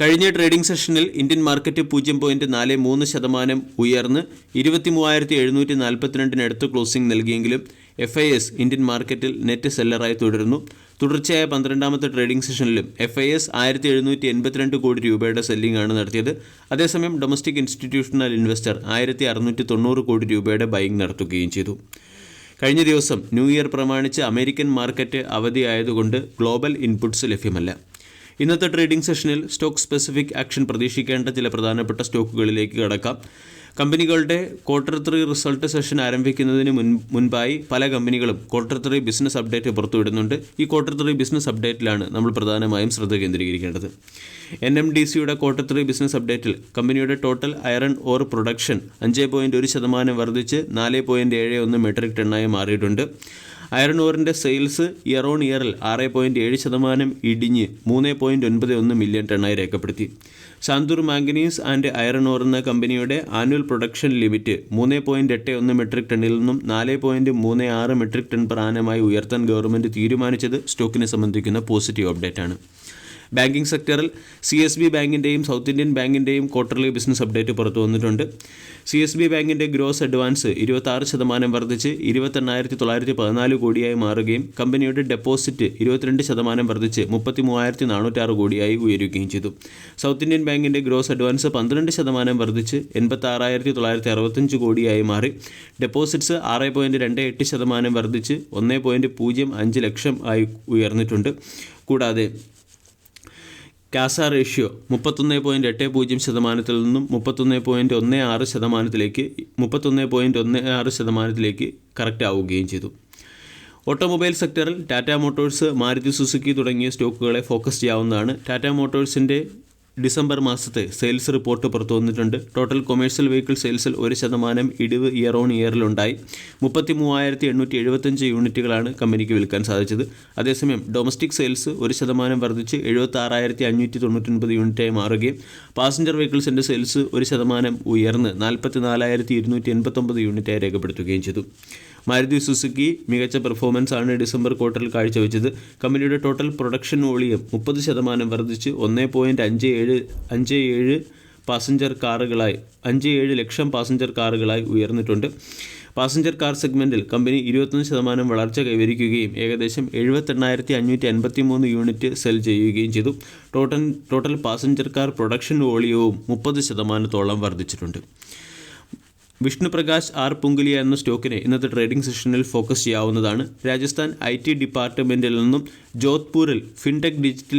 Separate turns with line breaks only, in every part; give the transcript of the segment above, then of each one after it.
കഴിഞ്ഞ ട്രേഡിംഗ് സെഷനിൽ Indian market 0.43% ഉയർന്ന് 23,742 ക്ലോസിംഗ് നൽകിയെങ്കിലും FIS ഇന്ത്യൻ മാർക്കറ്റിൽ നെറ്റ് സെല്ലറായി തുടരുന്നു. തുടർച്ചയായ 12ാമത്തെ ട്രേഡിംഗ് സെഷനിലും FIS 1,782 കോടി രൂപയുടെ സെല്ലിംഗ് ആണ് നടത്തിയത്. അതേസമയം ഡൊമസ്റ്റിക് ഇൻസ്റ്റിറ്റ്യൂഷണൽ ഇൻവെസ്റ്റർ 1,690 കോടി രൂപയുടെ ബൈയിങ് നടത്തുകയും ചെയ്തു. കഴിഞ്ഞ ദിവസം ന്യൂ ഇയർ പ്രമാണിച്ച് അമേരിക്കൻ മാർക്കറ്റ് അവധിയായതുകൊണ്ട് ഗ്ലോബൽ ഇൻപുട്സ് ലഭ്യമല്ല. ഇന്നത്തെ ട്രേഡിംഗ് സെഷനിൽ സ്റ്റോക്ക് സ്പെസിഫിക് ആക്ഷൻ പ്രതീക്ഷിക്കേണ്ട ചില പ്രധാനപ്പെട്ട സ്റ്റോക്കുകളിലേക്ക് കടക്കാം. കമ്പനികളുടെ Q3 റിസൾട്ട് സെഷൻ ആരംഭിക്കുന്നതിന് മുൻപായി പല കമ്പനികളും Q3 ബിസിനസ് അപ്ഡേറ്റ് പുറത്തുവിടുന്നുണ്ട്. ഈ Q3 ബിസിനസ് അപ്ഡേറ്റിലാണ് നമ്മൾ പ്രധാനമായും ശ്രദ്ധ കേന്ദ്രീകരിക്കേണ്ടത്. NMDCയുടെ Q3 ബിസിനസ് അപ്ഡേറ്റിൽ കമ്പനിയുടെ ടോട്ടൽ അയറൺ ഓർ പ്രൊഡക്ഷൻ 5.1% വർദ്ധിച്ച് 4.71 മെട്രിക് ടണ്ണായി മാറിയിട്ടുണ്ട്. അയറൺ ഓറിൻ്റെ സെയിൽസ് ഇയർ ഓൺ ഇയറിൽ 6.7% ഇടിഞ്ഞ് 3.91 മില്യൺ ടണ്ണായി രേഖപ്പെടുത്തി. Sandur manganese and iron ore എന്ന കമ്പനിയുടെ ആനുവൽ പ്രൊഡക്ഷൻ ലിമിറ്റ് 3.81 മെട്രിക് ടണ്ണിൽ നിന്നും 4.36 മെട്രിക് ടൺ per annum ഉയർത്താൻ ഗവൺമെൻറ് തീരുമാനിച്ചത് സ്റ്റോക്കിനെ സംബന്ധിക്കുന്ന പോസിറ്റീവ് അപ്ഡേറ്റാണ്. ബാങ്കിംഗ് സെക്ടറിൽ CSB ബാങ്കിൻ്റെയും സൗത്ത് ഇന്ത്യൻ ബാങ്കിൻ്റെയും ക്വാർട്ടർലി ബിസിനസ് അപ്ഡേറ്റ് പുറത്തു വന്നിട്ടുണ്ട്. CSB ബാങ്കിൻ്റെ ഗ്രോസ് അഡ്വാൻസ് 26% വർദ്ധിച്ച് 28,914 കോടിയായി മാറുകയും കമ്പനിയുടെ ഡെപ്പോസിറ്റ് 22% വർദ്ധിച്ച് 33,406 കോടിയായി ഉയരുകയും ചെയ്തു. സൗത്ത് ഇന്ത്യൻ ബാങ്കിൻ്റെ ഗ്രോസ് അഡ്വാൻസ് 12% വർദ്ധിച്ച് 86,965 കോടിയായി മാറി. ഡെപ്പോസിറ്റ്സ് 6.28% വർദ്ധിച്ച് 1.05 ലക്ഷം ആയി ഉയർന്നിട്ടുണ്ട്. കൂടാതെ കാസ റേഷ്യോ 31.80% നിന്നും 31.16% കറക്റ്റ് ആവുകയും ചെയ്തു. ഓട്ടോമൊബൈൽ സെക്ടറിൽ ടാറ്റ മോട്ടോഴ്സ്, മാരുതി സുസുക്കി തുടങ്ങിയ സ്റ്റോക്കുകളെ ഫോക്കസ് ചെയ്യാവുന്നതാണ്. ടാറ്റ മോട്ടോഴ്സിൻ്റെ ഡിസംബർ മാസത്തെ സെയിൽസ് റിപ്പോർട്ട് പുറത്തു വന്നിട്ടുണ്ട്. ടോട്ടൽ കൊമേഴ്ഷ്യൽ വെഹിക്കിൾ സെയിൽസിൽ 1% ഇടിവ് ഇയർ ഓൺ ഇയറിലുണ്ടായി. 33,875 യൂണിറ്റുകളാണ് കമ്പനിക്ക് വിൽക്കാൻ സാധിച്ചത്. അതേസമയം ഡൊമസ്റ്റിക് സെയിൽസ് 1% വർദ്ധിച്ച് 76,599 യൂണിറ്റായി മാറുകയും പാസഞ്ചർ വെഹിക്കിൾസിൻ്റെ സെയിൽസ് 1% ഉയർന്ന് 44,289 യൂണിറ്റായി രേഖപ്പെടുത്തുകയും ചെയ്തു. മാരുതി സുസുക്കി മികച്ച പെർഫോമൻസ് ആണ് ഡിസംബർ ക്വാർട്ടറിൽ കാഴ്ചവെച്ചത്. കമ്പനിയുടെ ടോട്ടൽ പ്രൊഡക്ഷൻ വോളിയം 30% വർദ്ധിച്ച് 1.57 ലക്ഷം പാസഞ്ചർ കാറുകളായി ഉയർന്നിട്ടുണ്ട്. പാസഞ്ചർ കാർ സെഗ്മെൻറ്റിൽ കമ്പനി 21% വളർച്ച കൈവരിക്കുകയും ഏകദേശം 78,553 യൂണിറ്റ് സെൽ ചെയ്യുകയും ചെയ്തു. ടോട്ടൽ പാസഞ്ചർ കാർ പ്രൊഡക്ഷൻ വോളിയവും 30% വർദ്ധിച്ചിട്ടുണ്ട്. വിഷ്ണു പ്രകാശ് ആർ പുങ്കുലിയ എന്ന സ്റ്റോക്കിനെ ഇന്നത്തെ ട്രേഡിംഗ് സെഷനിൽ ഫോക്കസ് ചെയ്യാവുന്നതാണ്. രാജസ്ഥാൻ IT ഡിപ്പാർട്ട്മെൻറ്റിൽ നിന്നും ജോധ്പൂരിൽ ഫിൻടെക് ഡിജിറ്റൽ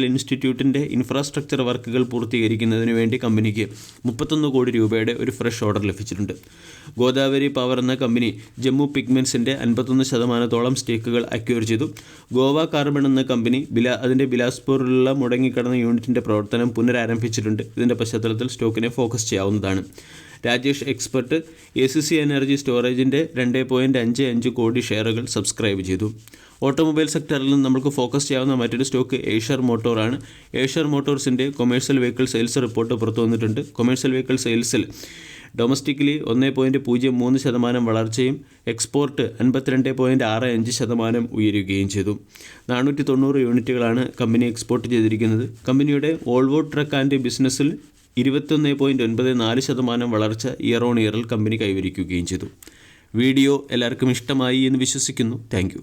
ഇൻസ്റ്റിറ്റ്യൂട്ടിൻ്റെ ഇൻഫ്രാസ്ട്രക്ചർ വർക്കുകൾ പൂർത്തീകരിക്കുന്നതിന് വേണ്ടി കമ്പനിക്ക് 31 കോടി രൂപയുടെ ഒരു ഫ്രഷ് ഓർഡർ ലഭിച്ചിട്ടുണ്ട്. ഗോദാവരി പവർ എന്ന കമ്പനി ജമ്മു പിഗ്മെൻസിൻ്റെ 51% സ്റ്റേക്കുകൾ അക്വയർ ചെയ്തു. ഗോവ കാർബൺ എന്ന കമ്പനി അതിൻ്റെ ബിലാസ്പൂരിലുള്ള മുടങ്ങിക്കിടന്ന യൂണിറ്റിൻ്റെ പ്രവർത്തനം പുനരാരംഭിച്ചിട്ടുണ്ട്. ഇതിൻ്റെ പശ്ചാത്തലത്തിൽ സ്റ്റോക്കിനെ ഫോക്കസ് ചെയ്യാവുന്നതാണ്. രാജേഷ് എക്സ്പെർട്ട് ACC എനർജി സ്റ്റോറേജിൻ്റെ 2.55 കോടി ഷെയറുകൾ സബ്സ്ക്രൈബ് ചെയ്തു. ഓട്ടോമൊബൈൽ സെക്ടറിൽ നിന്ന് നമുക്ക് ഫോക്കസ് ചെയ്യാവുന്ന മറ്റൊരു സ്റ്റോക്ക് ഏഷ്യർ മോട്ടോറാണ്. ഏഷ്യർ മോട്ടോഴ്സിൻ്റെ കൊമേഴ്ഷ്യൽ വെഹിക്കിൾ സെയിൽസ് റിപ്പോർട്ട് പുറത്തു വന്നിട്ടുണ്ട്. കൊമേഴ്ഷ്യൽ വെഹിക്കിൾ സെയിൽസിൽ ഡൊമസ്റ്റിക്കലി 1.03% വളർച്ചയും എക്സ്പോർട്ട് 52.65% ഉയരുകയും ചെയ്തു. 490 യൂണിറ്റുകളാണ് കമ്പനി എക്സ്പോർട്ട് ചെയ്തിരിക്കുന്നത്. കമ്പനിയുടെ വോൾവോ ട്രക്ക് ആൻഡ് ബിസിനസ്സിൽ 21.94% വളർച്ച ഇയർ ഓൺ ഇയറിൽ കമ്പനി കൈവരിക്കുകയും ചെയ്തു. വീഡിയോ എല്ലാവർക്കും ഇഷ്ടമായി എന്ന് വിശ്വസിക്കുന്നു. Thank you.